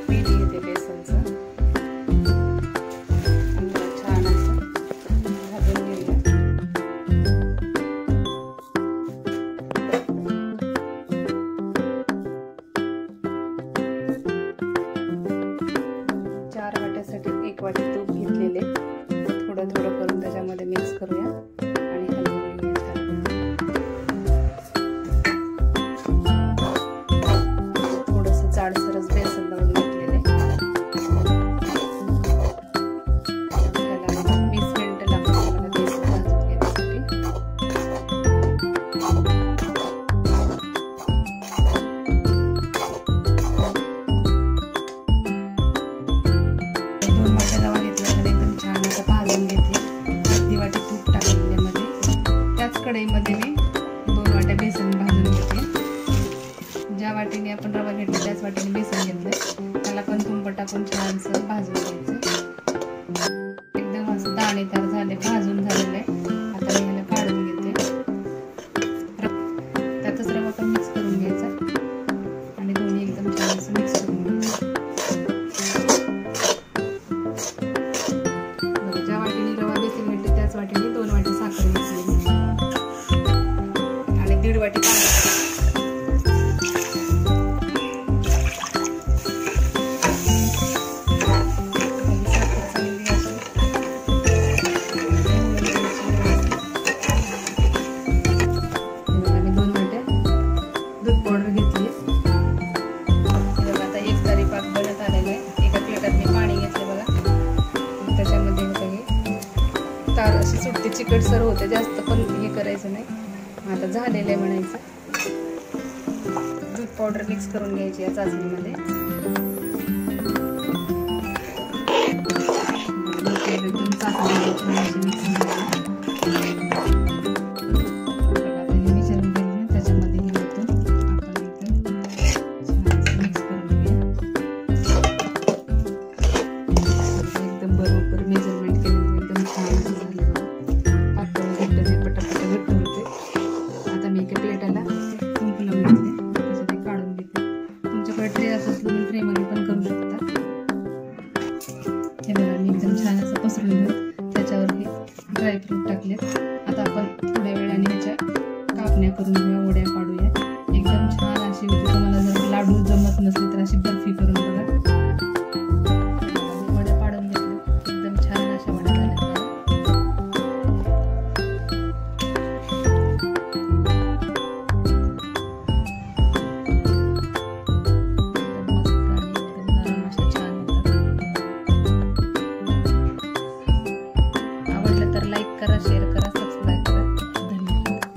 पीठ घेते बेसनचं, छान असं भाजून घेऊया। 4 वाट्यासाठी 1 वाटी तूप घेतलेले, थोडं थोडं करून त्याच्यामध्ये मिक्स करूया आणि हलवून घेऊया। थोडंसं जाडसरच बेसन दळून घेतलेले, त्याला 20 मिनिटं लागतात मला बेसन भाजून घेण्यासाठी। 2 वाट्या रवा घेतल्यानंतर एकदम छान असं भाजून घेते। अर्धी वाटी तूप टाकले मध्ये, त्याच कढईमध्ये मी 2 वाट्या बेसन भाजून घेते। ज्या वाटीने आपण रवा घेतला त्याच वाटीने बेसन घेतलं, त्याला पण तूप टाकून छानसं भाजून घ्यायचं। एकदम असं दाणेदार झाले, भाजून झालेलं आहे। आता मी ह्याला काढून घेते, त्यातच रवा पण मिक्स करून घ्यायचा आणि दोन्ही एकदम छान असं मिक्स करून घ्यायचं। ज्या वाटीने रवा बेसन घेतले त्याच वाटीने 2 वाटी साखर घेतली आणि 1.5 वाटी पाणी। अशी सुट्टी चिकटसर होते, जास्त पण हे करायचं नाही। आता झालेलं आहे म्हणायचं। दूध पावडर मिक्स करून घ्यायची या चाचणीमध्ये। एकदम बरोबर मेजरमेंट केलं, एकदम छान पसरून घेऊन त्याच्यावर हे ड्रायफ्रूट टाकले। आता आपण थोड्या वेळाने ह्याच्या कापण्या करून घेऊया, वड्या पाडूया। एकदम छान अशी होती। तुम्हाला जर लाडू जमत नसले तर अशी बर्फी करून बघा,